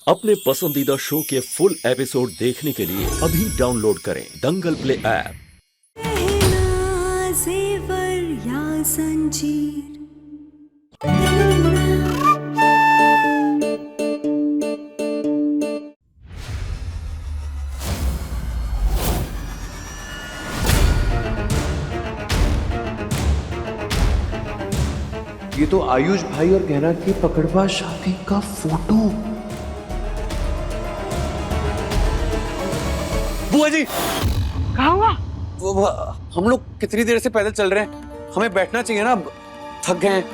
अपने पसंदीदा शो के फुल एपिसोड देखने के लिए अभी डाउनलोड करें दंगल प्ले ऐप। जेवर या संजीर ये तो आयुष भाई और गहना की पकड़वा शादी का फोटो। बुआ जी, कहाँ हुआ? वो हम लोग कितनी देर से पैदल चल रहे हैं, हमें बैठना चाहिए ना, अब थक गए हैं।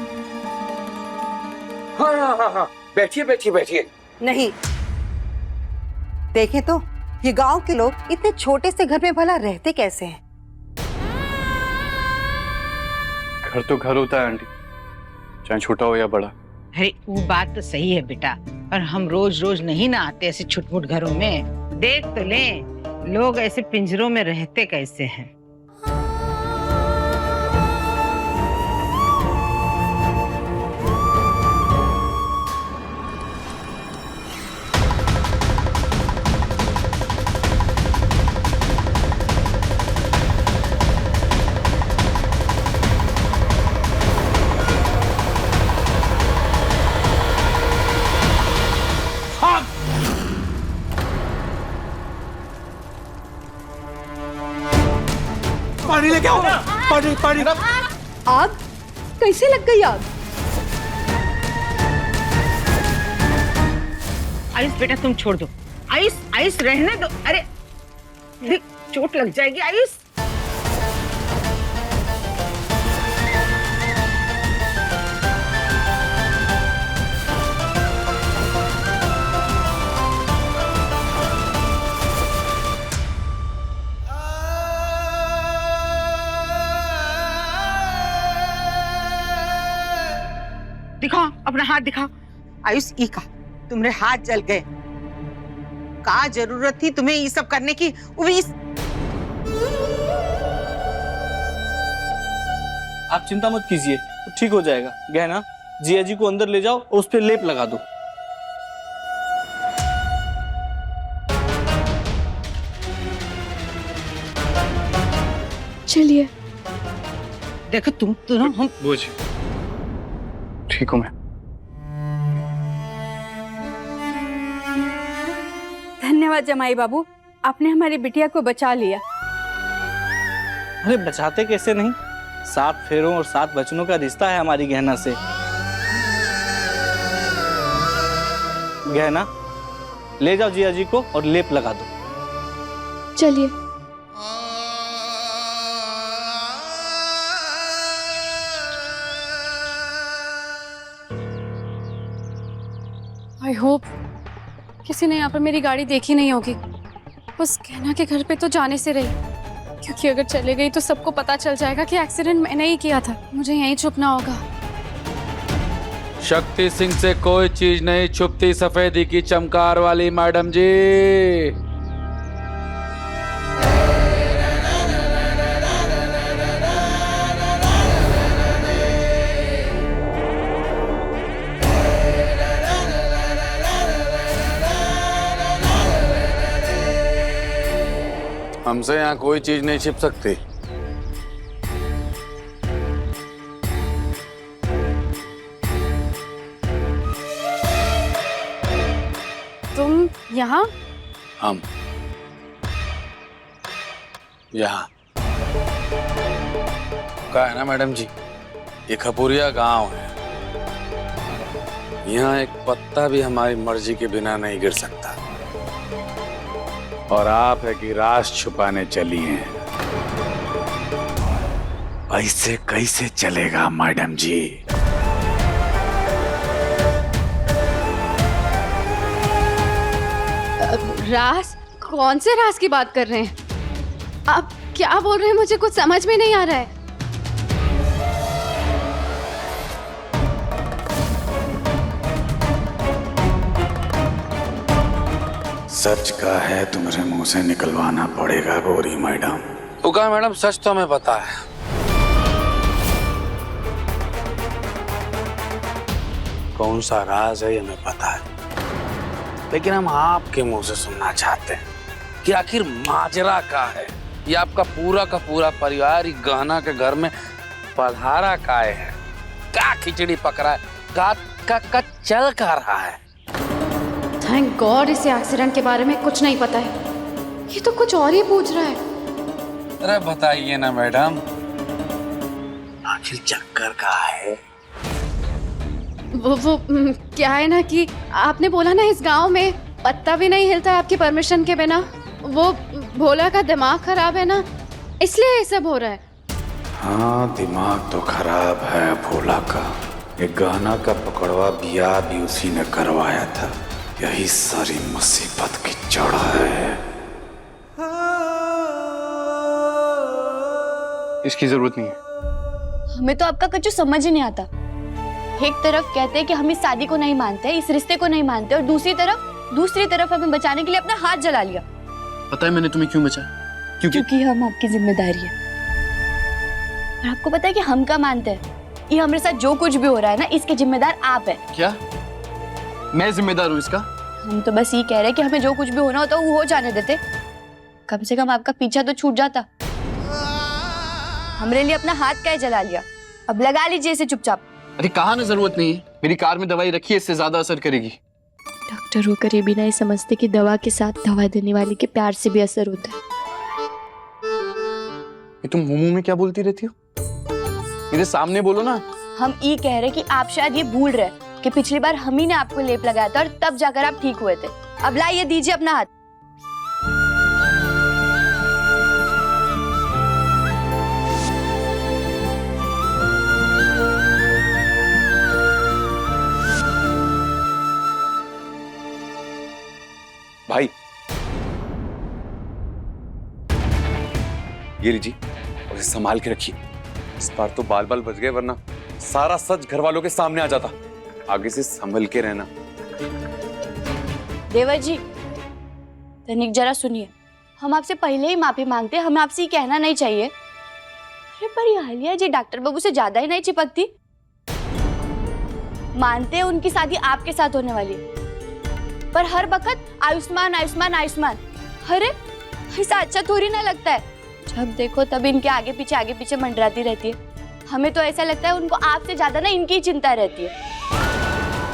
हाँ, बैठिए बैठिए बैठिए। नहीं, देखें तो ये गांव के लोग इतने छोटे से घर में भला रहते कैसे हैं? घर तो घर होता है आंटी, चाहे छोटा हो या बड़ा। अरे वो बात तो सही है बेटा, पर हम रोज रोज नहीं ना आते ऐसे छुटमुट घरों में। देख तो ले, लोग ऐसे पिंजरों में रहते कैसे हैं। पानी लेके आओ, पानी पानी। आग कैसे लग गई आग? आयुष बेटा तुम छोड़ दो, आयुष आयुष रहने दो। अरे देख, चोट लग जाएगी आयुष। दिखाओ अपना हाथ दिखाओ। आयुष ई का तुम्हारे हाथ जल गए, का जरूरत थी तुम्हें ये सब करने की? वो भी आप चिंता मत कीजिए, तो ठीक हो जाएगा। गहना जिया जी को अंदर ले जाओ और उस पर लेप लगा दो। चलिए। देखो तुम तो ना हम बुआ जी, ठीक हूँ मैं। धन्यवाद जमाई बाबू, आपने हमारी बिटिया को बचा लिया। अरे बचाते कैसे नहीं, 7 फेरों और 7 वचनों का रिश्ता है हमारी गहना से। गहना ले जाओ जिया जी को और लेप लगा दो। चलिए। आई होप किसी ने यहाँ पर मेरी गाड़ी देखी नहीं होगी। बस कहना के घर पे तो जाने से रही, क्योंकि अगर चले गई तो सबको पता चल जाएगा कि एक्सीडेंट मैंने ही किया था। मुझे यहीं छुपना होगा। शक्ति सिंह से कोई चीज नहीं छुपती सफेदी की चमकार वाली मैडम जी। हमसे यहाँ कोई चीज नहीं छिप सकती। तुम यहाँ? हम यहाँ का है ना मैडम जी, ये खपुरिया गांव है। यहाँ एक पत्ता भी हमारी मर्जी के बिना नहीं गिर सकता। और आप है कि राज छुपाने चली हैं। ऐसे कैसे चलेगा मैडम जी? राज? कौन से राज की बात कर रहे हैं आप? क्या बोल रहे हैं? मुझे कुछ समझ में नहीं आ रहा है। सच का है तुम्हारे मुंह से निकलवाना पड़ेगा गौरी मैडम। तो कहा मैडम, सच तो हमें पता है। कौन सा राज है ये हमें पता है। लेकिन हम आपके मुंह से सुनना चाहते हैं कि आखिर माजरा का है। ये आपका पूरा का पूरा परिवार ही गहना के घर में पधारा काहे है? का खिचड़ी पक रहा है? का चल का रहा है? थैंक गॉड इसे एक्सीडेंट के बारे में कुछ नहीं पता है। ये तो कुछ और ही पूछ रहा है। अरे बताइए ना मैडम, आखिर चक्कर का है? वो क्या है ना कि आपने बोला ना इस गांव में पत्ता भी नहीं हिलता है आपकी परमिशन के बिना। वो भोला का दिमाग खराब है ना, इसलिए ये सब हो रहा है। हाँ, दिमाग तो खराब है भोला का। ये गहना का पकड़वा बिया भी उसी ने करवाया था। यही सारी मुसीबत की जड़ है। इसकी जरूरत नहीं है। हमें तो आपका कुछ समझ ही नहीं आता। एक तरफ कहते हैं कि हम इस शादी को नहीं मानते, इस रिश्ते को नहीं मानते, और दूसरी तरफ हमें बचाने के लिए अपना हाथ जला लिया। पता है मैंने तुम्हें क्यों बचाया? क्योंकि हम आपकी जिम्मेदारी है। और आपको पता है कि हम क्या मानते हैं? ये हमारे साथ जो कुछ भी हो रहा है ना, इसके जिम्मेदार आप हैं। क्या मैं जिम्मेदार हूँ इसका? हम तो बस ये कह रहे हैं कि हमें जो कुछ भी होना होता वो हो जाने देते। कम से कम आपका पीछा तो छूट जाता। हमरे लिए अपना हाथ क्या जला लिया, अब लगा लीजिए इसे चुपचाप। अरे कहा ना जरूरत नहीं है, मेरी कार में दवाई रखी है, इससे ज्यादा असर करेगी। डॉक्टर होकर ये भी नहीं समझते कि दवा के साथ दवा देने वाले के प्यार से भी असर होता है। ये तुम मुंह में क्या बोलती रहती हो? मेरे सामने बोलो ना। हम ये कह रहे कि आप शायद ये भूल रहे कि पिछली बार हम ही ने आपको लेप लगाया था और तब जाकर आप ठीक हुए थे। अब लाइए, दीजिए अपना हाथ। भाई ये लीजिए और इसे संभाल के रखिए। इस बार तो बाल बाल बच गए, वरना सारा सच घर वालों के सामने आ जाता। आगे से संभल के रहना। देवर जी, तनिक जरा सुनिए। हम आपसे पहले ही माफी मांगते, हमें आपसे ये कहना नहीं चाहिए। अरे पर ये आलिया जी डॉक्टर बाबू से ज्यादा ही नहीं चिपकती। मानते हैं उनकी शादी आपके साथ होने वाली है, पर हर वक्त आयुष्मान आयुष्मान आयुष्मान। अरे ऐसा अच्छा थोड़ी ना लगता है। जब देखो तब इनके आगे पीछे मंडराती रहती है। हमें तो ऐसा लगता है उनको आपसे ज्यादा ना इनकी चिंता रहती है।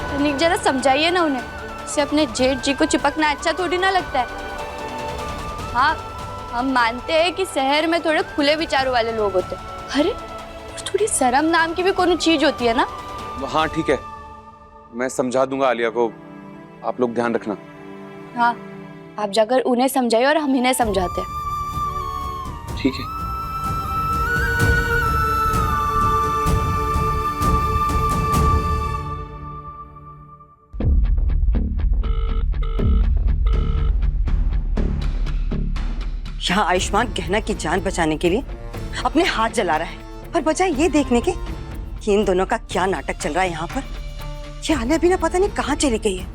तनिक जरा समझाइए ना उन्हें। से अपने जेठ जी को चिपकना अच्छा थोड़ी ना लगता है। हाँ, हम मानते हैं कि शहर में थोड़े खुले विचारों वाले लोग होते हैं। अरे थोड़ी शर्म नाम की भी कोई चीज होती है ना। हाँ ठीक है, मैं समझा दूंगा आलिया को। आप लोग ध्यान रखना। हाँ, आप जाकर उन्हें समझाइए और हम इन्हें समझाते हैं। ठीक है। यहाँ आयुष्मान गहना की जान बचाने के लिए अपने हाथ जला रहा है, और बजाय ये देखने के कि इन दोनों का क्या नाटक चल रहा है यहाँ पर। ये आलिया भी ना पता नहीं कहाँ चली गई है,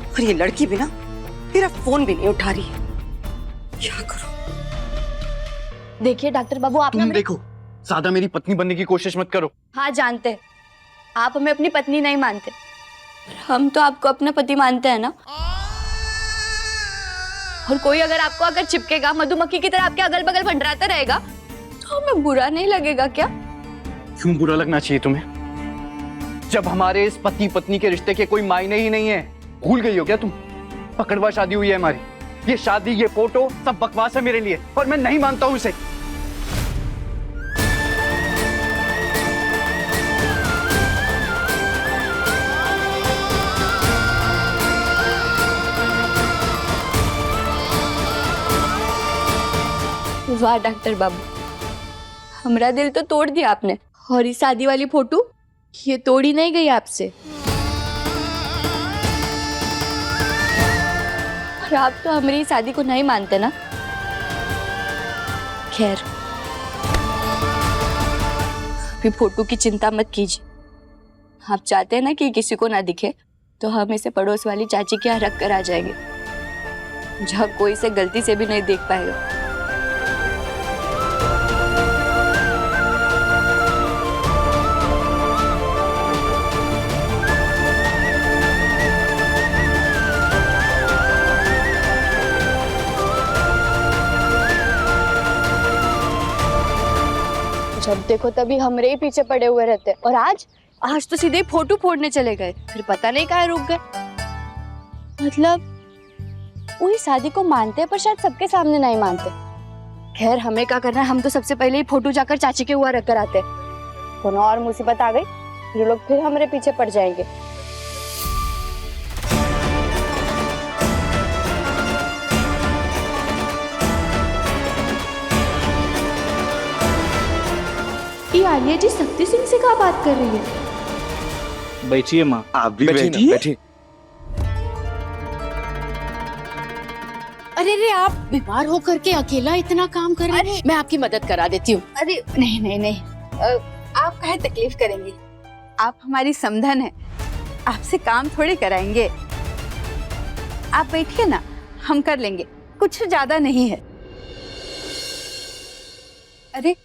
और ये लड़की भी ना मेरा फोन भी नहीं उठा रही है। क्या करूं? देखिए डॉक्टर बाबू, आप तुम देखो, ज्यादा मेरी पत्नी बनने की कोशिश मत करो। हाँ जानते हैं, आप हमें अपनी पत्नी नहीं मानते, पर हम तो आपको अपना पति मानते हैं ना। और कोई अगर चिपकेगा, मधुमक्खी की तरह आपके अगल बगल भंडराता रहेगा, तो हमें बुरा नहीं लगेगा क्या? क्यों बुरा लगना चाहिए तुम्हें? जब हमारे इस पति पत्नी के रिश्ते के कोई मायने ही नहीं है। भूल गई हो क्या तुम? पकड़वा शादी हुई है हमारी। ये शादी, ये फोटो सब बकवास है मेरे लिए, और मैं नहीं मानता हूं इसे। वाह डॉक्टर बाबू, हमारा दिल तो तोड़ दिया आपने। और इस शादी वाली फोटो, ये तोड़ी नहीं गई आपसे। और आप तो हमारी शादी को नहीं मानते ना। खैर, अभी फोटो की चिंता मत कीजिए। आप चाहते हैं ना कि किसी को ना दिखे, तो हम इसे पड़ोस वाली चाची के यहाँ रख कर आ जाएंगे, जहाँ कोई इसे गलती से भी नहीं देख पाएगा। जब देखो तभी हमरे ही पीछे पड़े हुए रहते हैं। और आज तो सीधे फोटो फोड़ने चले गए, फिर पता नहीं कहाँ रुक गए। मतलब वही शादी को मानते हैं पर शायद सबके सामने नहीं मानते। खैर हमें क्या करना है, हम तो सबसे पहले ही फोटो जाकर चाची के हुआ रख कर आते। कोनो और मुसीबत आ गई फिर लोग फिर हमारे पीछे पड़ जाएंगे। ये आलिया जी शक्ति सिंह से क्या बात कर रही है? बैठिए माँ। आप भी बैठिए। अरे आप बीमार होकर के अकेला इतना काम कर रहे हैं, मैं आपकी मदद करा देती हूँ। अरे नहीं, आप काहे तकलीफ करेंगे? आप हमारी समधन है, आपसे काम थोड़े कराएंगे। आप बैठिए ना, हम कर लेंगे, कुछ ज्यादा नहीं है। अरे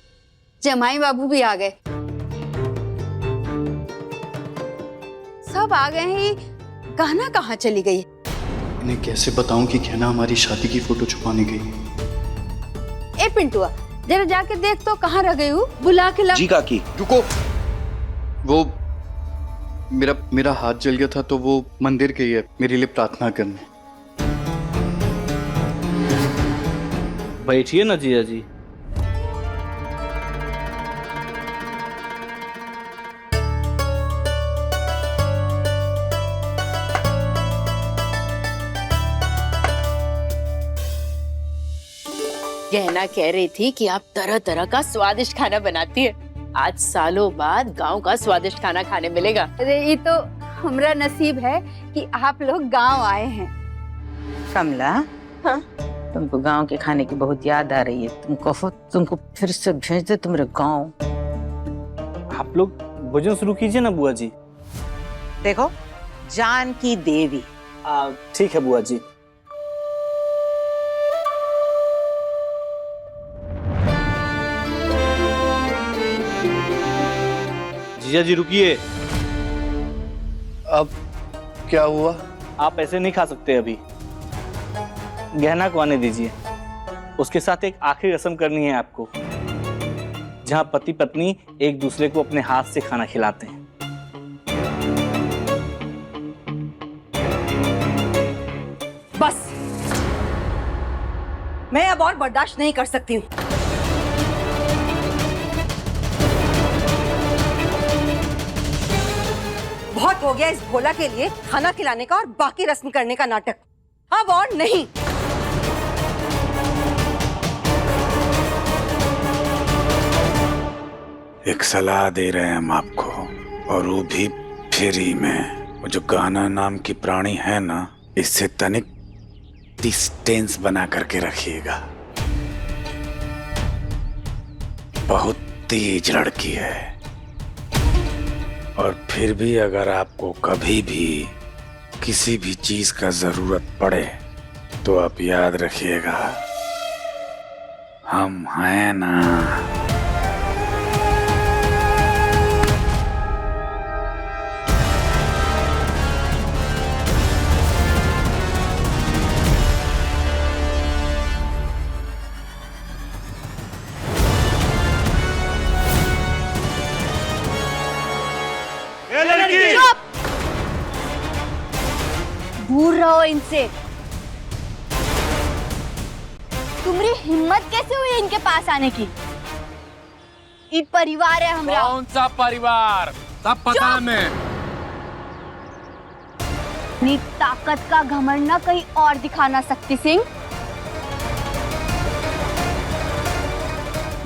जमाई बाबू भी आ गए, सब आ गए हैं। गहना कहाँ चली गई? इन्हें कैसे बताऊं कि गहना हमारी शादी की फोटो छुपाने गई? ए पिंटुआ, जरा जाके देख तो कहाँ रह गई हूँ, बुला के ला। जी काकी। रुको, वो मेरा हाथ जल गया था तो वो मंदिर गई है मेरे लिए प्रार्थना करने। बैठिए ना जिया जी। गहना कह रही थी कि आप तरह तरह का स्वादिष्ट खाना बनाती है। आज सालों बाद गांव का स्वादिष्ट खाना खाने मिलेगा। अरे ये तो हमरा नसीब है कि आप लोग गांव आए हैं। कमला, हाँ? तुमको गांव के खाने की बहुत याद आ रही है। तुमको फिर से भेज दे तुम्हारे गांव। आप लोग भोजन शुरू कीजिए ना बुआ जी। देखो, जानकी देवी। ठीक है बुआ जी। जीजा जी रुकिए। अब क्या हुआ? आप ऐसे नहीं खा सकते अभी। गहना को आने दीजिए, उसके साथ एक आखिरी रस्म करनी है आपको, जहां पति पत्नी एक दूसरे को अपने हाथ से खाना खिलाते हैं। बस, मैं अब और बर्दाश्त नहीं कर सकती हूँ। बहुत हो गया इस भोला के लिए खाना खिलाने का और बाकी रस्म करने का नाटक। अब और नहीं। एक सलाह दे रहे हैं हम आपको, और वो भी फ्री में। वो जो गाना नाम की प्राणी है ना, इससे तनिक डिस्टेंस बना करके रखिएगा। बहुत तेज लड़की है, और फिर भी अगर आपको कभी भी किसी भी चीज का जरूरत पड़े तो आप याद रखिएगा, हम हैं ना। दूर रहो इनसे। तुम्हारी हिम्मत कैसे हुई इनके पास आने की? ये परिवार है हमारा। कौन सा परिवार? सब पता है हमें। अपनी ताकत का घमंड ना कहीं और दिखाना शक्ति सिंह।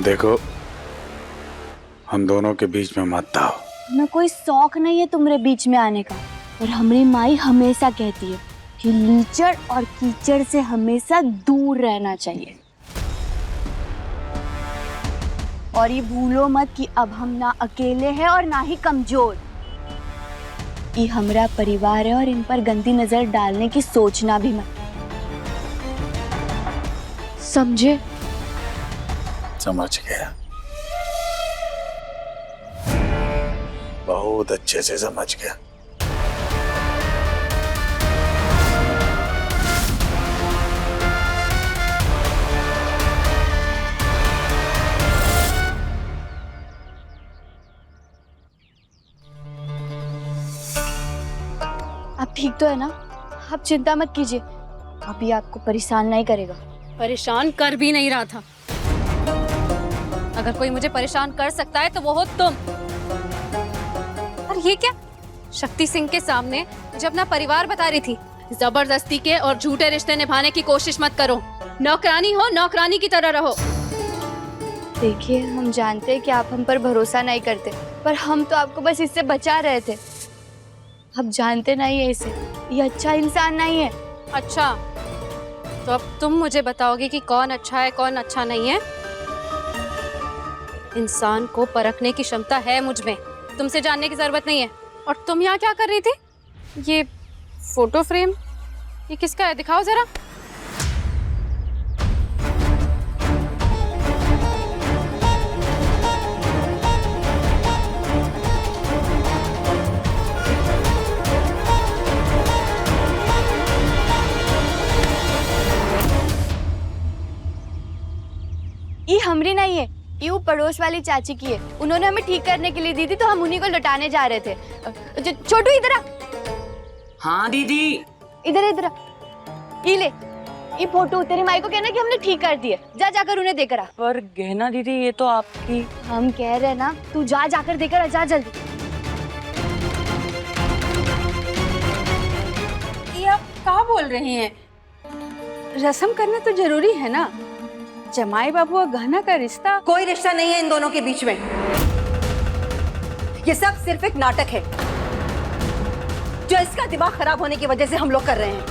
देखो, हम दोनों के बीच में मत आओ। मैं कोई शौक नहीं है तुम्हारे बीच में आने का, और हमारी माई हमेशा कहती है कि लीचड़ और कीचड़ से हमेशा दूर रहना चाहिए। और ये भूलो मत कि अब हम ना अकेले हैं और ना ही कमजोर। ये हमारा परिवार है और इन पर गंदी नजर डालने की सोचना भी मत। समझे? समझ गया, बहुत अच्छे से समझ गया। ठीक तो है ना? आप चिंता मत कीजिए, अभी आपको परेशान नहीं करेगा। परेशान कर भी नहीं रहा था। अगर कोई मुझे परेशान कर सकता है तो वो हो तुम। और ये क्या? शक्ति सिंह के सामने मुझे अपना परिवार बता रही थी। जबरदस्ती के और झूठे रिश्ते निभाने की कोशिश मत करो। नौकरानी हो, नौकरानी की तरह रहो। देखिए, हम जानते हैं कि आप हम पर भरोसा नहीं करते, पर हम तो आपको बस इससे बचा रहे थे। आप जानते नहीं है इसे, ये अच्छा इंसान नहीं है। अच्छा, तो अब तुम मुझे बताओगे कि कौन अच्छा है कौन अच्छा नहीं है? इंसान को परखने की क्षमता है मुझ में, तुमसे जानने की जरूरत नहीं है। और तुम यहाँ क्या कर रही थी? ये फोटो फ्रेम ये किसका है? दिखाओ जरा। ये हमरी नहीं है, ये वो पड़ोस वाली चाची की है। उन्होंने हमें ठीक करने के लिए दी थी, तो हम उन्हीं को लौटाने जा रहे थे। छोटू इधर आ। हाँ दीदी। इधर इधर आ। ये ले, ये फोटो तेरी माई को कहना कि हमने ठीक कर दिए। जा जाकर उन्हें देकर आ। पर गहना दीदी, ये तो आपकी। हम कह रहे हैं ना, तू जा जाकर देकर आ, जा जल्दी। ये आप क्या बोल रहे हैं? रस्म करना तो जरूरी है ना। जमाई बाबू और गहना का रिश्ता। कोई रिश्ता नहीं है इन दोनों के बीच में। ये सब सिर्फ एक नाटक है जो इसका दिमाग खराब होने की वजह से हम लोग कर रहे हैं।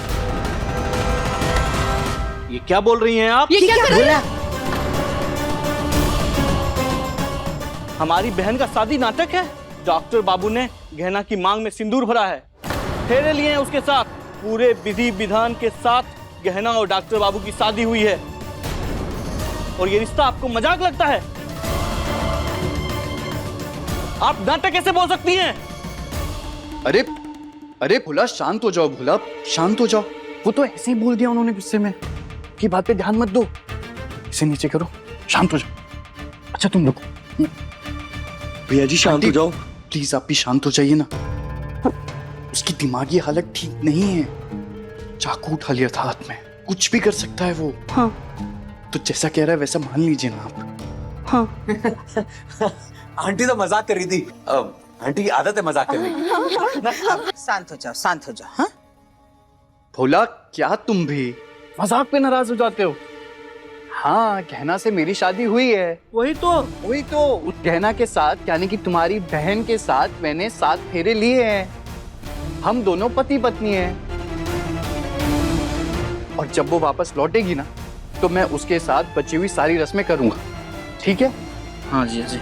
ये क्या बोल रही हैं आप? ये क्या कर रही है? हमारी बहन का शादी नाटक है। डॉक्टर बाबू ने गहना की मांग में सिंदूर भरा है, फेरे लिए हैं उसके साथ। पूरे विधि विधान के साथ गहना और डॉक्टर बाबू की शादी हुई है, और ये रिश्ता आपको मजाक लगता है? आप नाटक कैसे बोल सकती हैं? अरे अरे भोला, शांत हो जाओ। भोला, शांत हो जाओ। वो तो ऐसे ही बोल दिया उन्होंने गुस्से में। की बात पे ध्यान मत दो। इसे नीचे करो, शांत हो जाओ। अच्छा तुम रुको। भैया जी शांत हो जाओ प्लीज। आप भी शांत हो जाइए ना। उसकी दिमागी हालत ठीक नहीं है। चाकू उठा लिया था हाथ में, कुछ भी कर सकता है वो। हाँ। तो जैसा कह रहा है वैसा मान लीजिए ना आप। हाँ। आंटी तो मजाक कर रही थी। आंटी की आदत है मजाक करने की। शांत हो जाओ, शांत हो जाओ। हाँ? भोला, क्या तुम भी मजाक पे नाराज हो जाते हो? हाँ, गहना से मेरी शादी हुई है। वही तो उस गहना के साथ, यानी कि तुम्हारी बहन के साथ मैंने 7 फेरे लिए हैं। हम दोनों पति पत्नी हैं। और जब वो वापस लौटेगी ना, तो मैं उसके साथ बची हुई सारी रस्में करूंगा। ठीक है? हाँ जी, हाँ जी।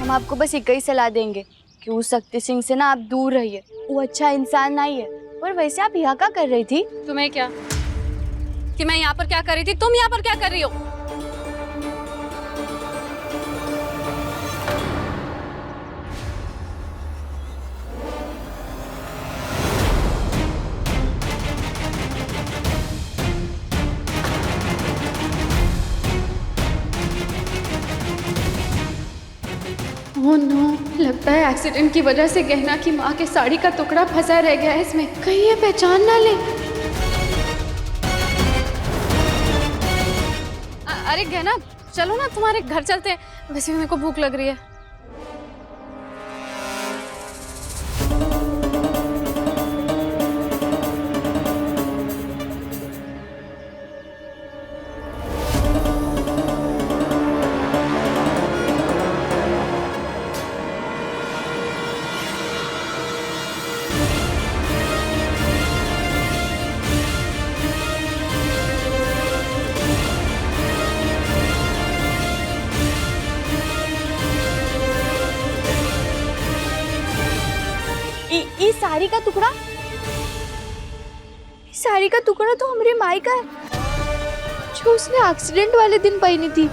हम आपको बस एक ही सलाह देंगे कि उस शक्ति सिंह से ना आप दूर रहिए। वो अच्छा इंसान नहीं है। और वैसे आप यहाँ क्या कर रही थी? तुम्हें क्या कि मैं यहाँ पर क्या कर रही थी? तुम यहाँ पर क्या कर रही हो? ओह नो, लगता है एक्सीडेंट की वजह से गहना की माँ के साड़ी का टुकड़ा फंसा रह गया है इसमें। कहीं ये पहचान ना ले। अरे गहना, चलो ना तुम्हारे घर चलते हैं। वैसे भी मेरे को भूख लग रही है। ये साड़ी का टुकड़ा, साड़ी का टुकड़ा तो हमारी माई का है, जो उसने एक्सीडेंट वाले दिन पहनी थी।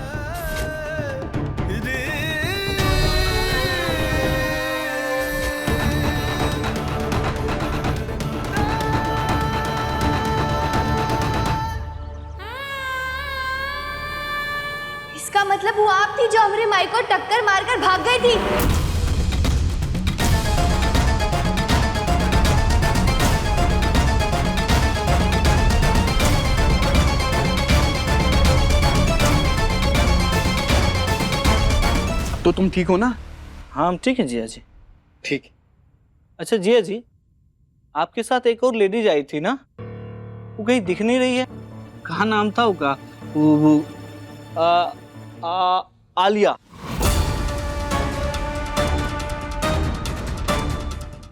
इसका मतलब वो आप थी जो हमारी माई को टक्कर मारकर भाग गई थी। तो तुम ठीक हो ना? हाँ हम ठीक है जिया जी। ठीक। अच्छा जिया जी, आपके साथ एक और लेडीज आई थी ना, वो कहीं दिख नहीं रही है। कहाँ नाम था उसका? वो आलिया।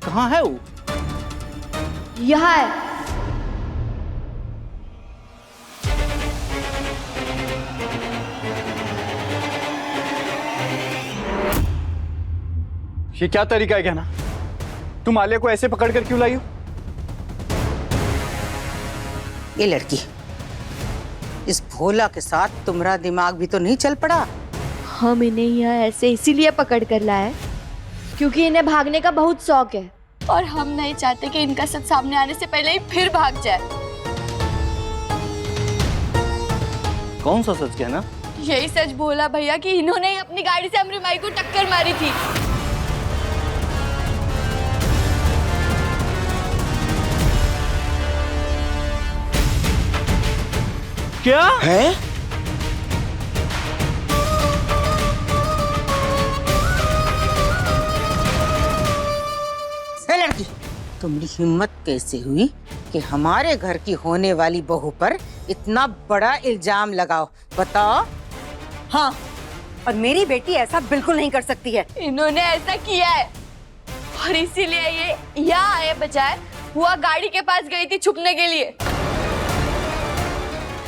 कहाँ है वो? यहाँ है। ये क्या तरीका है कहना? तुम आलिया को ऐसे पकड़ कर क्यों लाई हो? ये लड़की, इस भोला के साथ तुम्हारा दिमाग भी तो नहीं चल पड़ा? हम इन्हें यहाँ ऐसे इसीलिए पकड़ कर लाए हैं क्योंकि इन्हें भागने का बहुत शौक है और हम नहीं चाहते कि इनका सच सामने आने से पहले ही फिर भाग जाए। कौन सा सच कहना? यही सच बोला भैया कि इन्होंने ही अपनी गाड़ी से हमारी माई को टक्कर मारी थी। क्या है? लड़की, तुम्हारी हिम्मत कैसे हुई कि हमारे घर की होने वाली बहू पर इतना बड़ा इल्जाम लगाओ? बताओ। हाँ, और मेरी बेटी ऐसा बिल्कुल नहीं कर सकती है। इन्होंने ऐसा किया है और इसीलिए ये यहाँ आए बजाय हुआ गाड़ी के पास गई थी छुपने के लिए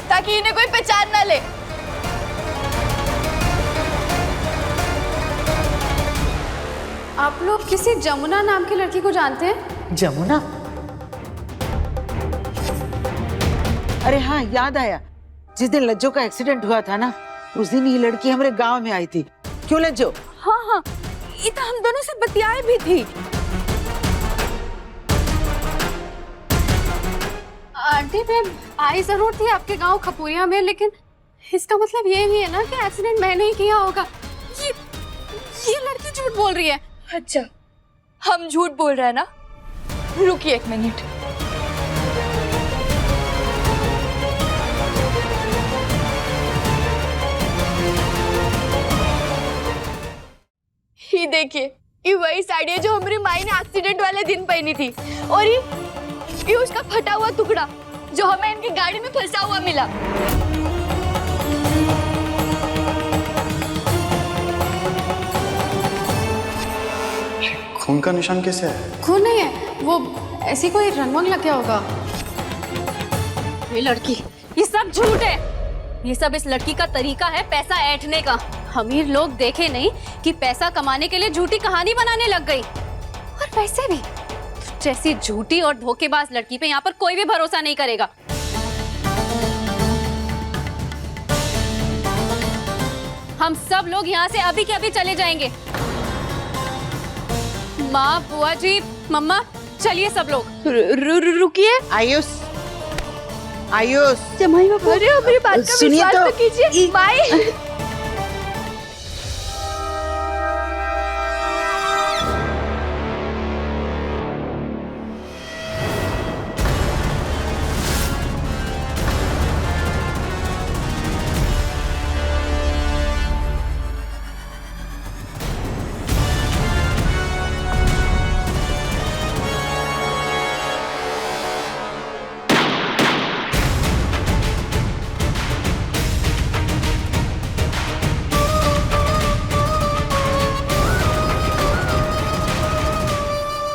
ताकि इन्हें कोई पहचान ना ले। आप लोग किसी जमुना नाम की लड़की को जानते हैं? जमुना? अरे हाँ, याद आया। जिस दिन लज्जो का एक्सीडेंट हुआ था ना, उस दिन ये लड़की हमारे गांव में आई थी। क्यों लज्जो? हाँ हाँ, ये तो हम दोनों से बतियाए भी थी। आंटी मैं आई जरूर थी आपके गांव खपुरिया में, लेकिन इसका मतलब ये नहीं है ना कि एक्सीडेंट मैंने ही किया होगा। ये लड़की झूठ बोल रही है। अच्छा, हम झूठ बोल रहे हैं ना? रुकिए एक मिनट। ये देखिए, ये वही साड़ी है जो हमारी माई ने एक्सीडेंट वाले दिन पहनी थी और ये उसका फटा हुआ टुकड़ा जो हमें इनकी गाड़ी में फंसा हुआ मिला। खून का निशान कैसे है? खून नहीं है, वो ऐसी कोई रंगवंग लग गया होगा। ये लड़की, ये सब झूठ है। ये सब इस लड़की का तरीका है पैसा ऐंठने का। अमीर लोग देखे नहीं कि पैसा कमाने के लिए झूठी कहानी बनाने लग गई। और वैसे भी जैसी झूठी और धोखेबाज लड़की पे यहाँ पर कोई भी भरोसा नहीं करेगा। हम सब लोग यहाँ से अभी के अभी चले जाएंगे। माँ, बुआ जी, मम्मा, चलिए सब लोग। रुकिए। आयुष, आयुष, जमाई बाबू, अरे मेरी बात का विश्वास तो कीजिए। माई,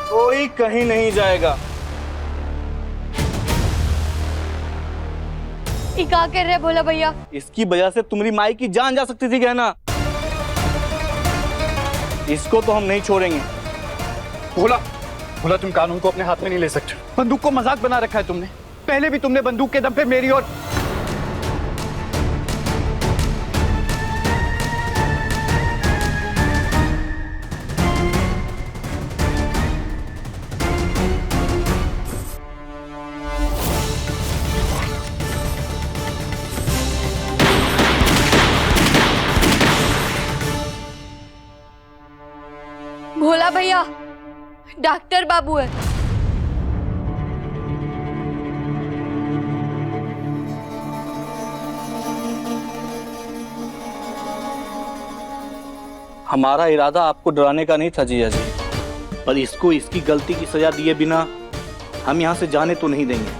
कोई कहीं नहीं जाएगा। ये क्या कर रहे भोला भैया? इसकी वजह से तुम्हारी माई की जान जा सकती थी कहना। इसको तो हम नहीं छोड़ेंगे। भोला, भोला तुम कानून को अपने हाथ में नहीं ले सकते। बंदूक को मजाक बना रखा है तुमने। पहले भी तुमने बंदूक के दम पे मेरी और भोला भैया, डॉक्टर बाबू है। हमारा इरादा आपको डराने का नहीं था जीजा जी, पर इसको इसकी गलती की सजा दिए बिना हम यहाँ से जाने तो नहीं देंगे।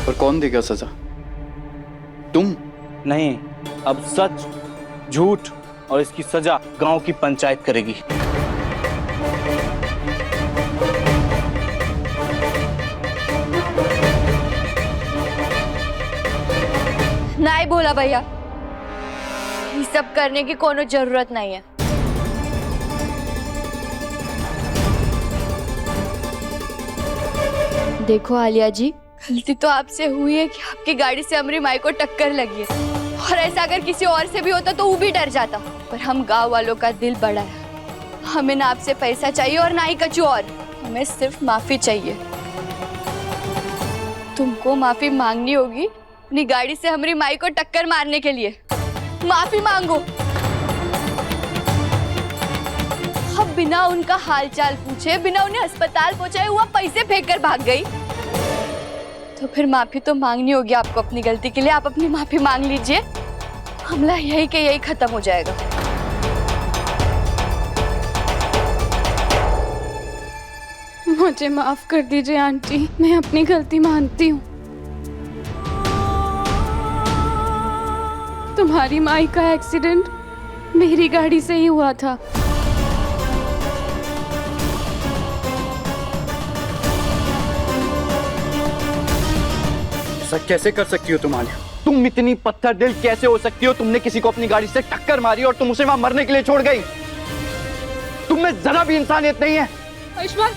पर कौन देगा सजा? तुम? नहीं, अब सच, झूठ और इसकी सजा गांव की पंचायत करेगी। नहीं बोला भैया, ये सब करने की कोनो जरूरत नहीं है। देखो आलिया जी, गलती तो आपसे हुई है कि आपकी गाड़ी से हमारी माई को टक्कर लगी है, और ऐसा अगर किसी और से भी होता तो वो भी डर जाता। पर हम गांव वालों का दिल बड़ा है, हमें ना आपसे पैसा चाहिए और ना ही कुछ और, हमें सिर्फ माफी चाहिए। तुमको माफी मांगनी होगी अपनी गाड़ी से हमारी माई को टक्कर मारने के लिए। माफी मांगो। अब बिना उनका हालचाल पूछे, बिना उन्हें अस्पताल पहुंचाए हुआ पैसे फेंक कर भाग गई, तो फिर माफी तो मांगनी होगी आपको अपनी गलती के लिए। आप अपनी माफी मांग लीजिए, मामला यही के यही खत्म हो जाएगा। मुझे माफ कर दीजिए आंटी, मैं अपनी गलती मानती हूँ। तुम्हारी माई का एक्सीडेंट मेरी गाड़ी से ही हुआ था। ऐसा कैसे कर सकती हो तुम आलिया? तुम इतनी पत्थर दिल कैसे हो सकती हो? तुमने किसी को अपनी गाड़ी से टक्कर मारी और तुम उसे वहां मरने के लिए छोड़ गई। तुम में जरा भी इंसानियत नहीं है। आयुष्मान,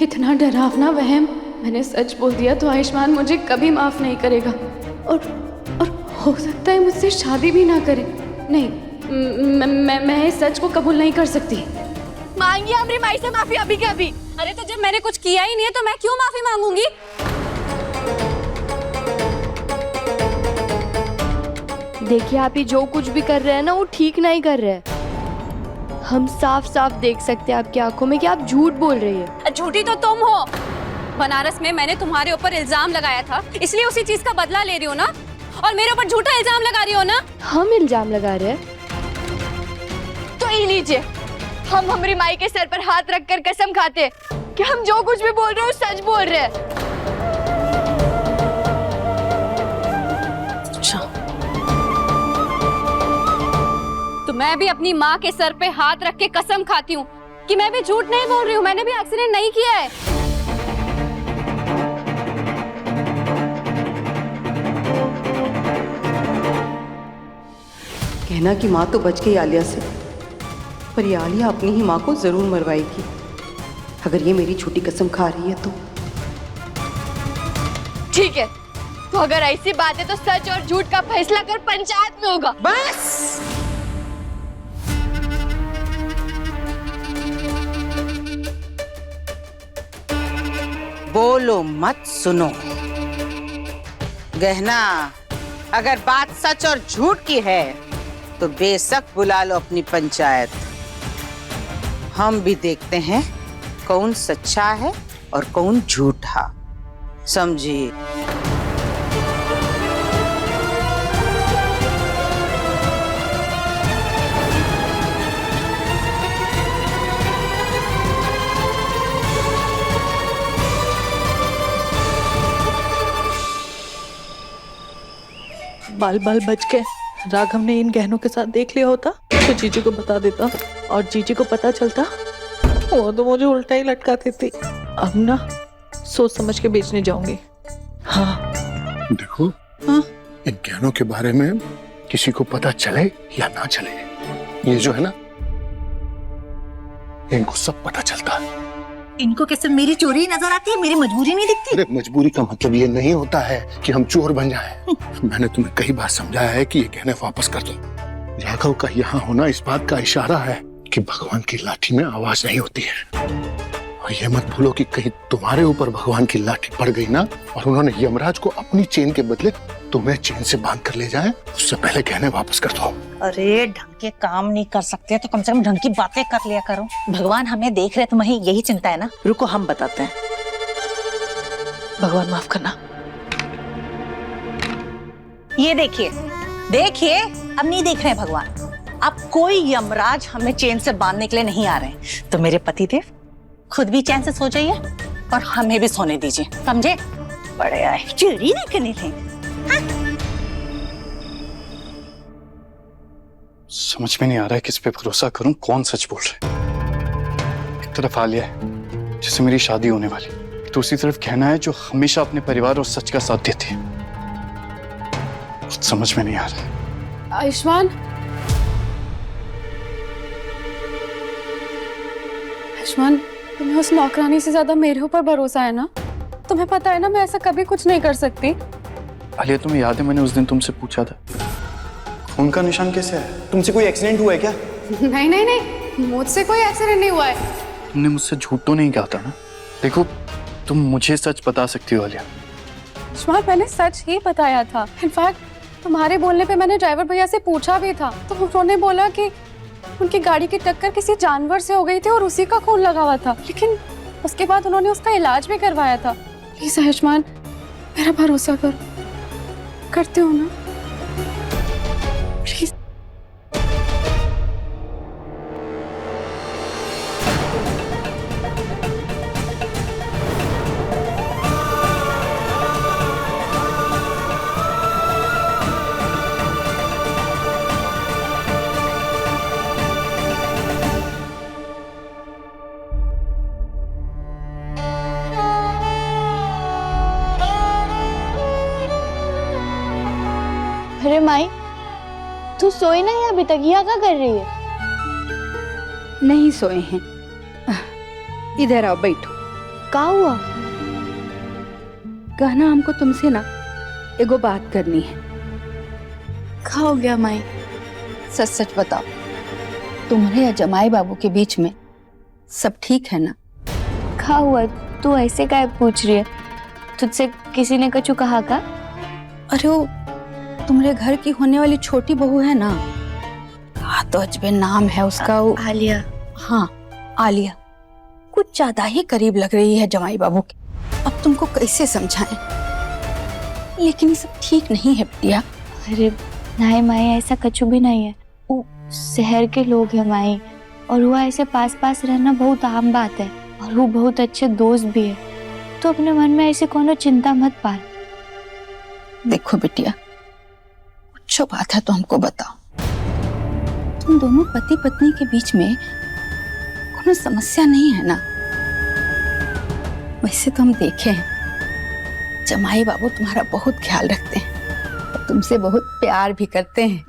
इतना डरावना वहम, मैंने सच बोल दिया तो आयुष्मान मुझे कभी माफ नहीं करेगा, और हो सकता है मुझसे शादी भी ना करे। नहीं, मैं इस सच को कबूल नहीं कर सकती। मांगिए हमारी माई से माफी अभी के अभी। अरे तो जब मैंने कुछ किया ही नहीं है तो मैं क्यों माफी मांगूंगी? देखिए, आप ये जो कुछ भी कर रहे हैं ना, वो ठीक नहीं कर रहे हैं। हम साफ साफ देख सकते हैं आपकी आंखों में कि आप झूठ बोल रही है। झूठी तो तुम हो। बनारस में मैंने तुम्हारे ऊपर इल्जाम लगाया था, इसलिए उसी चीज का बदला ले रही हो ना, और मेरे ऊपर झूठा इल्जाम लगा रही हो ना। हम इल्जाम लगा रहे हैं तो ये लीजिए, हम हमारी माई के सर पर हाथ रखकर कसम खाते हैं कि हम जो कुछ भी बोल रहे हैं सच बोल रहे हैं। अच्छा, तो मैं भी अपनी माँ के सर पे हाथ रख के कसम खाती हूँ कि मैं भी झूठ नहीं बोल रही हूँ, मैंने भी एक्सीडेंट नहीं किया है। कहना कि माँ तो बच गई आलिया से, पर ये आलिया अपनी ही माँ को जरूर मरवाएगी अगर ये मेरी छोटी कसम खा रही है तो। ठीक है, तो अगर ऐसी बात है तो सच और झूठ का फैसला कर पंचायत में होगा। बस बोलो मत, सुनो। गहना, अगर बात सच और झूठ की है तो बेशक बुला लो अपनी पंचायत। हम भी देखते हैं कौन सच्चा है और कौन झूठा, समझिए। बाल बाल बच गए। राघव ने इन गहनों के साथ देख लिया होता तो जीजी को बता देता, और जीजी को पता चलता वो तो मुझे उल्टा ही लटका देती। अब ना सोच समझ के बेचने जाऊंगी। हाँ देखो, हाँ? इन गहनों के बारे में किसी को पता चले या ना चले, ये जो है ना, इनको सब पता चलता है। इनको कैसे मेरी चोरी नजर आती है, मेरी मजबूरी नहीं दिखती? अरे मजबूरी का मतलब ये नहीं होता है कि हम चोर बन जाएं। मैंने तुम्हें कई बार समझाया है कि ये गहने वापस कर दो। राघव का यहाँ होना इस बात का इशारा है कि भगवान की लाठी में आवाज नहीं होती है। और ये मत भूलो कि कहीं तुम्हारे ऊपर भगवान की लाठी पड़ गई ना, और उन्होंने यमराज को अपनी चेन के बदले तुम्हें चेन से बांध कर ले जाए, उससे पहले गहने वापस कर दो। अरे ढंग के काम नहीं कर सकते तो कम से कम ढंग की बातें कर लिया करो। भगवान हमें देख रहे, तुम्हें यही चिंता है ना? रुको, हम बताते हैं। भगवान माफ करना। ये देखिए, देखिए, अब नहीं देख रहे हैं भगवान, अब कोई यमराज हमें चैन से बांधने के लिए नहीं आ रहे हैं। तो मेरे पतिदेव खुद भी चैन से सो जाइए और हमें भी सोने दीजिए, समझे? बड़े आए चोरी देखने थे। समझ में नहीं आ रहा है किस पे भरोसा करूं, कौन सच बोल रहा है। एक तरफ आलिया है जिससे मेरी शादी होने वाली, दूसरी तरफ कहना है जो हमेशा अपने परिवार और सच का साथ देती है। कुछ समझ में नहीं आ रहा है। आयुष्मान, आयुष्मान, तुम्हें उस नौकरानी से ज्यादा मेरे ऊपर भरोसा है ना? तुम्हें पता है ना मैं ऐसा कभी कुछ नहीं कर सकती। आलिया, तुम्हें याद है मैंने उस दिन तुमसे पूछा था खून का निशान कैसे है? तुमसे कोई एक्सीडेंट हुआ है क्या? नहीं नहीं नहीं, मुझसे कोई एक्सीडेंट नहीं हुआ है। तुमने मुझसे झूठ तो नहीं कहा था ना? देखो, तुम मुझे सच बता सकती हो आलिया। आयुष्मान, मैंने सच ही बताया था। इनफैक्ट तुम्हारे बोलने पे मैंने ड्राइवर भैया से पूछा भी था, तो उन्होंने बोला कि उनकी गाड़ी की टक्कर किसी जानवर से हो गई थी और उसी का खून लगा हुआ था। लेकिन उसके बाद उन्होंने उसका इलाज भी करवाया था। प्लीज आयुष्मान, मेरा भरोसा करो, करते हो ना? प्लीज। अरे माई, तू सोई नहीं अभी तक? यहाँ क्या कर रही है? नहीं सोए हैं। इधर आओ, बैठो। क्या हुआ? कहना हमको तुमसे ना एगो बात करनी है। क्या हो गया माई? सच सच बताओ, तुम्हारे और जमाई बाबू के बीच में सब ठीक है ना? क्या हुआ? तू ऐसे काहे पूछ रही है? तुझसे किसी ने कुछ कहा का? अरे वो तुम्हारे घर की होने वाली छोटी बहू है ना, हाँ तो अजबे नाम है उसका, वो आलिया। हाँ, आलिया कुछ ज्यादा ही करीब लग रही है जमाई बाबू के। अब तुमको कैसे समझाएं? लेकिन ये सब ठीक नहीं है बिटिया। अरे नहीं माई, ऐसा कुछ भी नहीं है। वो शहर के लोग हैं माई, और वो ऐसे पास पास रहना बहुत आम बात है, और वो बहुत अच्छे दोस्त भी है। तो अपने मन में ऐसे कोनो चिंता मत पाल। देखो बिटिया, कुछ बात है तो हमको बताओ। तुम दोनों पति पत्नी के बीच में कोनो समस्या नहीं है ना? वैसे तो हम देखे हैं जमाई बाबू तुम्हारा बहुत ख्याल रखते हैं और तुमसे बहुत प्यार भी करते हैं।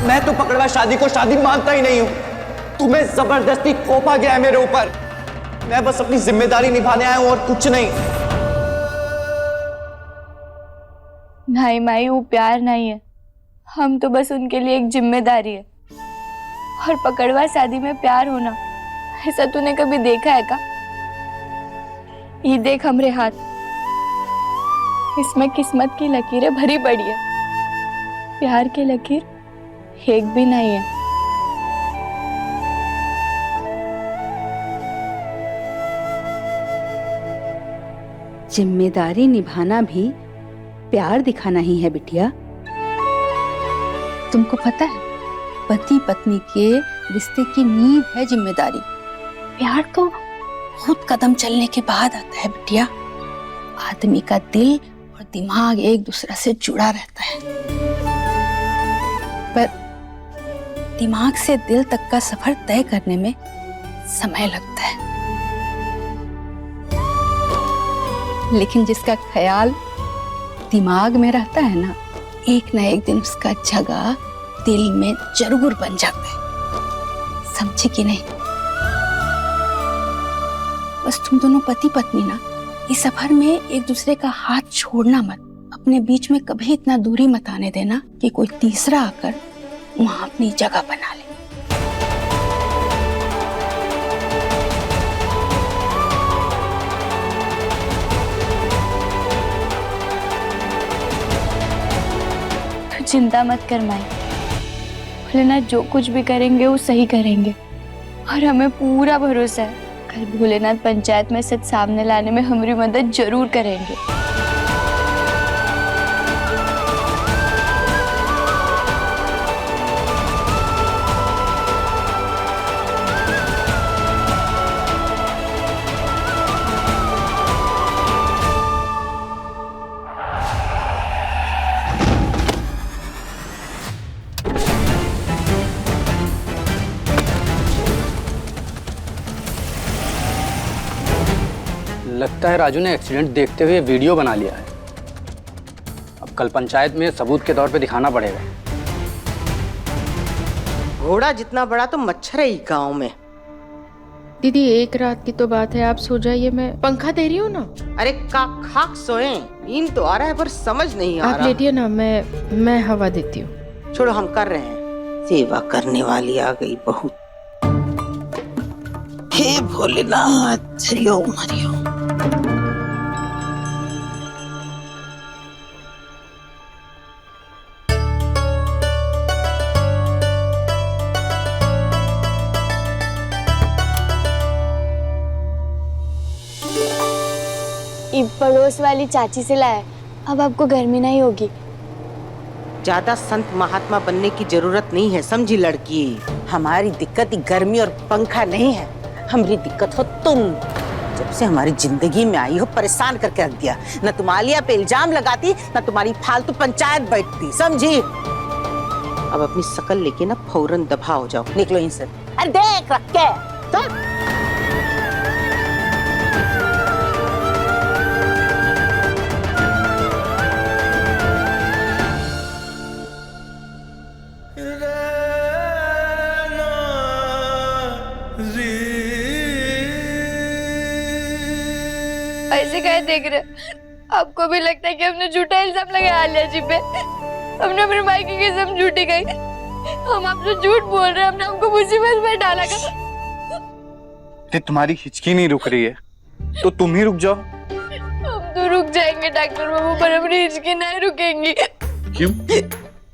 मैं तो पकड़वा शादी को शादी मानता ही नहीं हूँ। तुम्हें जबरदस्ती थोपा गया है मेरे ऊपर। मैं बस अपनी जिम्मेदारी निभाने आया हूँ और कुछ नहीं। नहीं माई, वो प्यार नहीं है, हम तो बस उनके लिए एक जिम्मेदारी है। और पकड़वा शादी में प्यार होना, ऐसा तूने कभी देखा है का? ये देख हमरे हाथ, इसमें किस्मत की लकीरें भरी पड़ी है, प्यार की लकीर एक भी नहीं है। जिम्मेदारी निभाना भी प्यार दिखाना ही है बिटिया। तुमको पता है, पति पत्नी के रिश्ते की नींव है जिम्मेदारी। प्यार तो बहुत कदम चलने के बाद आता है बिटिया। आदमी का दिल और दिमाग एक दूसरे से जुड़ा रहता है, पर दिमाग से दिल तक का सफर तय करने में समय लगता है। लेकिन जिसका ख्याल दिमाग में रहता है ना, एक ना एक दिन उसका जगह दिल में जरूर बन जाता है। समझे कि नहीं? बस तुम दोनों पति पत्नी ना इस सफर में एक दूसरे का हाथ छोड़ना मत। अपने बीच में कभी इतना दूरी मत आने देना कि कोई तीसरा आकर वहां अपनी जगह बना ले। चिंता मत कर माई, बोले ना जो कुछ भी करेंगे वो सही करेंगे, और हमें पूरा भरोसा है कल भोलेनाथ पंचायत में सच सामने लाने में हमारी मदद जरूर करेंगे। लगता है राजू ने एक्सीडेंट देखते हुए वीडियो बना लिया है। अब कल पंचायत में सबूत के तौर पे दिखाना पड़ेगा। घोड़ा जितना बड़ा तो मच्छर है ही गांव में। दीदी एक रात की तो बात है, आप सो जाइए, मैं पंखा दे रही हूँ ना। अरे खाक सोए, नींद तो आ रहा है पर समझ नहीं आ रहा। आप लेटिए ना, मैं हवा देती हूँ। छोड़ो, हम कर रहे हैं। सेवा करने वाली आ गई बहू। हे भोलेनाथ, हरिओम हरिओम। पड़ोस वाली चाची से लाया, अब आपको गर्मी नहीं होगी। ज्यादा संत महात्मा बनने की जरूरत नहीं है, समझी लड़की। हमारी दिक्कत गर्मी और पंखा नहीं है, हमारी दिक्कत हो तुम। जब से हमारी जिंदगी में आई हो परेशान करके रख दिया। न तुम आलिया पे इल्जाम लगाती, न तुम्हारी फालतू पंचायत बैठती, समझी। अब अपनी शकल लेके ना फौरन दफा हो जाओ, निकलो इनसे। अरे देख रख के चल। ऐसे क्या देख रहे? आपको भी लगता है कि हमने झूठा इल्जाम लगाया आलिया जी पे? हमने अपने भाई की कसम झूठी गई। हम आपसे झूठ बोल रहे हैं, हमने हमको मुसीबत में डाला। तुम्हारी हिचकी नहीं रुक रही है तो तुम ही रुक जाओ। हम तो रुक जाएंगे डॉक्टर बाबू, पर अपनी हिचकी नहीं रुकेंगी। क्यों?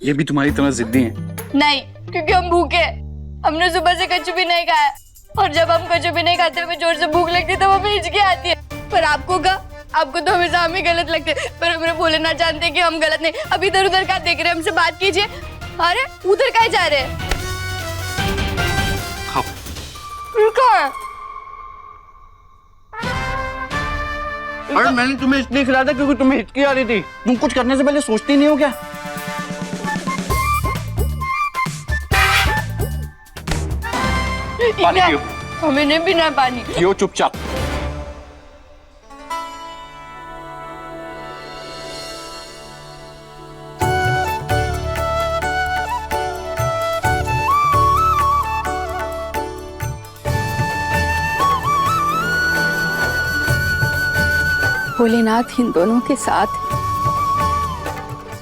ये भी तुम्हारी तरह जिद्दी है? नहीं, क्योंकि हम भूखे हैं। हमने सुबह से कच्चू भी नहीं खाया, और जब हम कच्चू भी नहीं खाते, हमें जोर से भूख लगती है तो हमें हिचकी आती है। पर आपको आपको तो हमेशा हम ही गलत लगते हैं, पर हमें बोलना जानते हैं कि हम गलत नहीं। अब इधर उधर क्या देख रहे हैं, हमसे बात कीजिए। अरे उधर कहाँ जा रहे हैं? अरे मैंने तुम्हें इसलिए खिलाया था क्योंकि तुम्हें हिचकी आ रही थी। तुम कुछ करने से पहले सोचती नहीं हो क्या? पानी पियो। हमें नहीं पीना पानी। पियो चुपचाप। भोलेनाथ इन दोनों के साथ,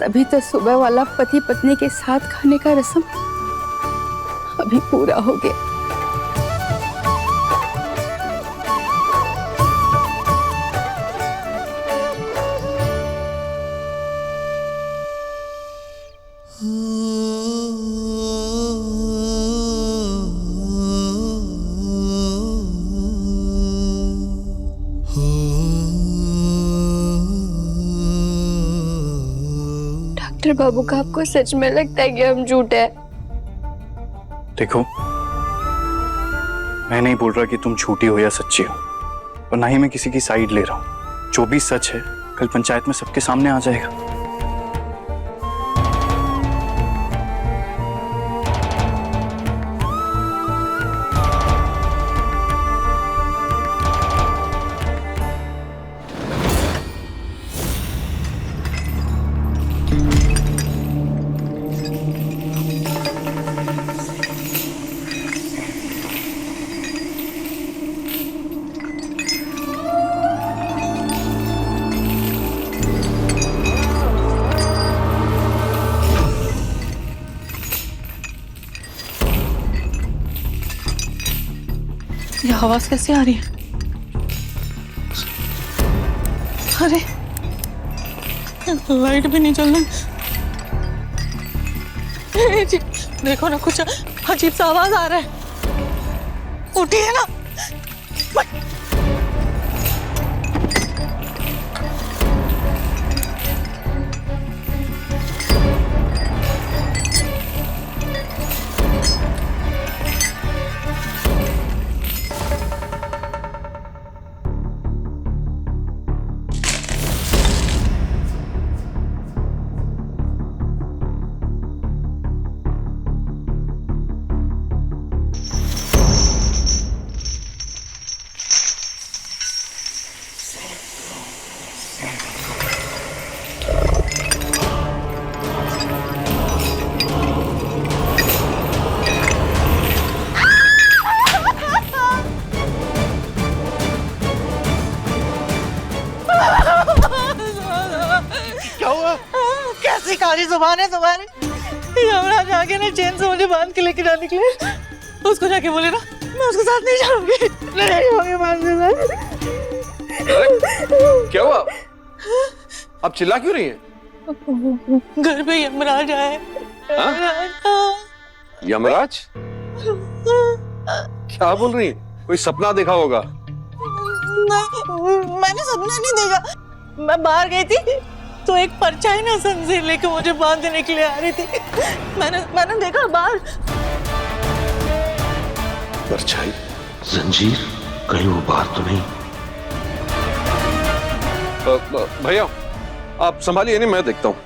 तभी तो सुबह वाला पति पत्नी के साथ खाने का रस्म अभी पूरा हो गया। डॉक्टर बाबू का आपको सच में लगता है कि हम झूठे हैं? देखो, मैं नहीं बोल रहा कि तुम झूठी हो या सच्ची हो, और ना ही मैं किसी की साइड ले रहा हूं। जो भी सच है कल पंचायत में सबके सामने आ जाएगा। ये आवाज कैसे आ रही है? अरे लाइट भी नहीं चल रही। देखो ना, कुछ अजीब सा आवाज आ रहा है। उठिए ना। क्या हुआ? कैसी काली जुबान है तुम्हारी? यमराज आगे ना चैन से मुझे बांध के लेके जाने के लिए, उसको जाके बोले ना मैं उसके साथ नहीं जाऊंगी। नहीं होंगे बांध के साथ। क्या हुआ? अब चिल्ला क्यों रही है? घर पे यमराज आए। यमराज? क्या बोल रही है? कोई सपना देखा होगा। नहीं, मैंने सपना नहीं देखा। मैं बाहर गई थी तो एक परछाई ना जंजीर लेके मुझे बांध देने के लिए आ रही थी। मैंने देखा बाहर। परछाई? जंजीर? कहीं वो बाहर तो नहीं? भैया आप संभालिए, नहीं मैं देखता हूँ।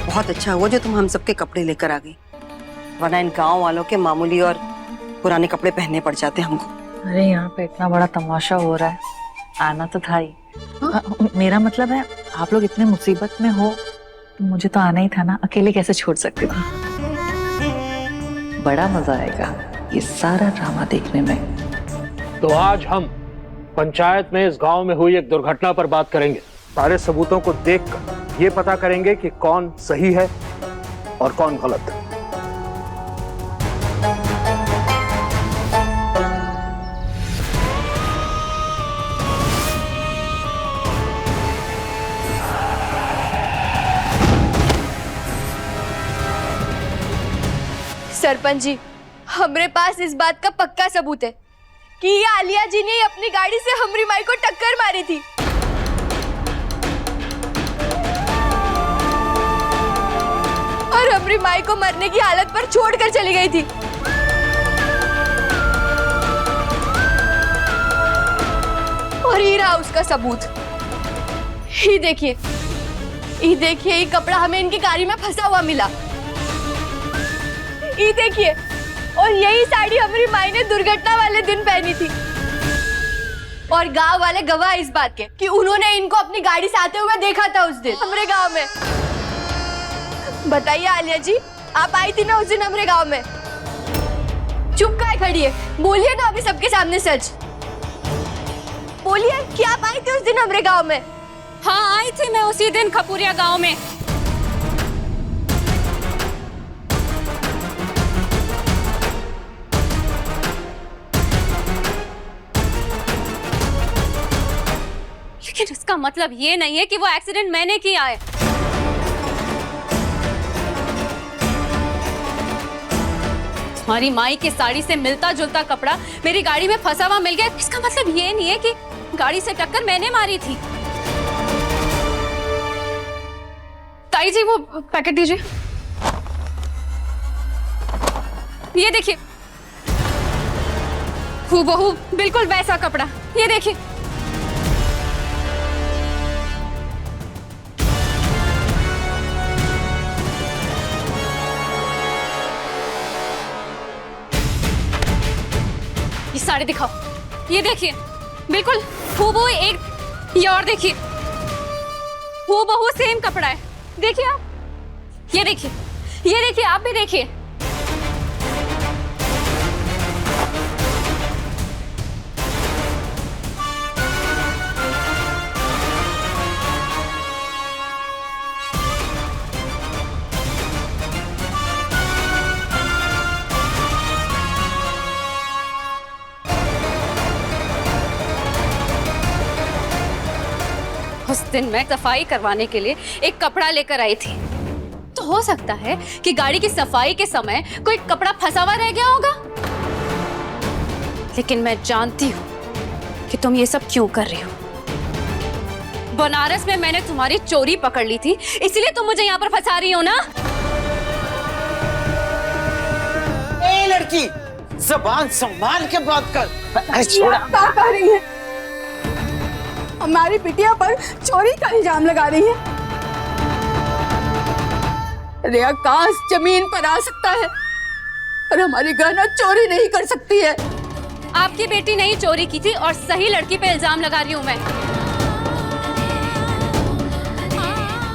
बहुत अच्छा हुआ जो तुम हम सबके कपड़े लेकर आ गई, वरना इन गांव वालों के मामूली और पुराने कपड़े पहनने पड़ जाते हमको। अरे यहाँ पे इतना बड़ा तमाशा हो रहा है, आना तो था ही। मेरा मतलब है आप लोग इतने मुसीबत में हो तो मुझे तो आना ही था ना, अकेले कैसे छोड़ सकती थी। बड़ा मजा आएगा ये सारा ड्रामा देखने में। तो आज हम पंचायत में इस गांव में हुई एक दुर्घटना पर बात करेंगे। सारे सबूतों को देखकर ये पता करेंगे कि कौन सही है और कौन गलत। सरपंच जी, हमारे पास इस बात का पक्का सबूत है कि ये आलिया जी ने अपनी गाड़ी से हमरी माई को टक्कर मारी थी। और हमरी माई को मरने की हालत पर छोड़कर चली गई थी। और ये रहा उसका सबूत। ये देखिए, ये कपड़ा हमें इनकी गाड़ी में फंसा हुआ मिला। ये देखिए, और यही साड़ी हमारी माई ने दुर्घटना वाले दिन पहनी थी। और गांव वाले गवाह इस बात के कि उन्होंने इनको अपनी गाड़ी से आते हुए देखा था उस दिन हमारे गांव में। बताइए आलिया जी, आप आई थी ना उस दिन हमारे गांव में? चुप काहे खड़ी है? बोलिए ना अभी सबके सामने सच। बोलिए कि आप आई थी उस दिन हमारे गांव में? हाँ, आई थी मैं उसी दिन खपुरिया गांव में। लेकिन इसका मतलब ये नहीं है कि वो एक्सीडेंट मैंने किया है। तुम्हारी माई की साड़ी से मिलता जुलता कपड़ा मेरी गाड़ी में फंसा हुआ मिल गया, इसका मतलब ये नहीं है कि गाड़ी से टक्कर मैंने मारी थी। ताई जी वो पैकेट दीजिए। ये देखिए, हूबहू बिल्कुल वैसा कपड़ा, ये देखिए। ये साड़ी दिखाओ, ये देखिए बिल्कुल हूबहू एक। ये और देखिए, हूबहू सेम कपड़ा है, देखिए आप। ये देखिए आप भी देखिए। दिन मैं सफाई करवाने के लिए एक कपड़ा लेकर आई थी, तो हो सकता है कि गाड़ी की सफाई के समय कोई कपड़ा फंसा हुआ रह गया होगा। लेकिन मैं जानती हूँ कि तुम ये सब क्यों कर रही हो। बनारस में मैंने तुम्हारी चोरी पकड़ ली थी, इसलिए तुम मुझे यहाँ पर फंसा रही हो ना। ए लड़की, ज़बान संभाल के बात कर। क्या कर रही है? हमारी बिटिया पर चोरी का इल्जाम लगा रही है। रिया काश जमीन पर आ सकता है और हमारी गहना चोरी नहीं कर सकती है। आपकी बेटी नहीं चोरी की थी और सही लड़की पे इल्जाम लगा रही हूँ मैं।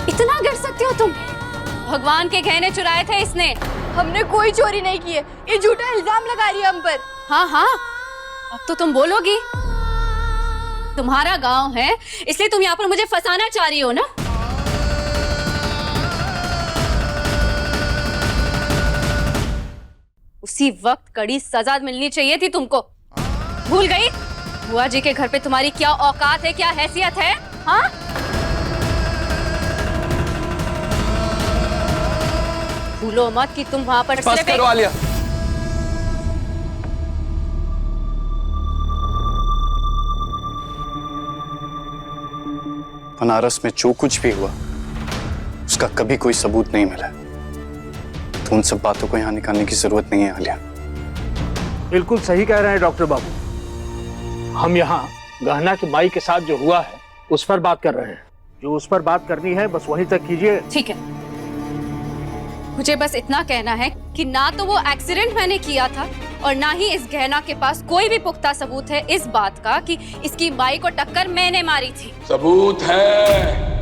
इतना गिर सकती हो तुम? भगवान के गहने चुराए थे इसने। हमने कोई चोरी नहीं की है, ये झूठा इल्जाम लगा रही है हम पर। हाँ हाँ, अब तो तुम बोलोगी। तुम्हारा गांव है इसलिए तुम यहाँ पर मुझे फंसाना चाह रही हो ना। उसी वक्त कड़ी सजा मिलनी चाहिए थी तुमको। भूल गई बुआ जी के घर पे तुम्हारी क्या औकात है, क्या हैसियत है? हाँ, भूलो मत कि तुम वहां पर बस करो आलिया। बनारस में जो कुछ भी हुआ उसका कभी कोई सबूत नहीं मिला, तो उन सब बातों को यहाँ निकालने की जरूरत नहीं है आलिया। बिल्कुल सही कह रहे हैं डॉक्टर बाबू। हम यहाँ गहना की माई के साथ जो हुआ है उस पर बात कर रहे हैं। जो उस पर बात करनी है बस वहीं तक कीजिए। ठीक है, मुझे बस इतना कहना है कि ना तो वो एक्सीडेंट मैंने किया था और ना ही इस गहना के पास कोई भी पुख्ता सबूत है इस बात का कि इसकी माई को टक्कर मैंने मारी थी। सबूत है।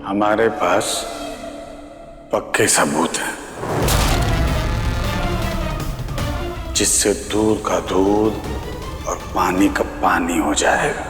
हमारे पास पक्के सबूत हैं, जिससे दूध का दूध और पानी का पानी हो जाएगा।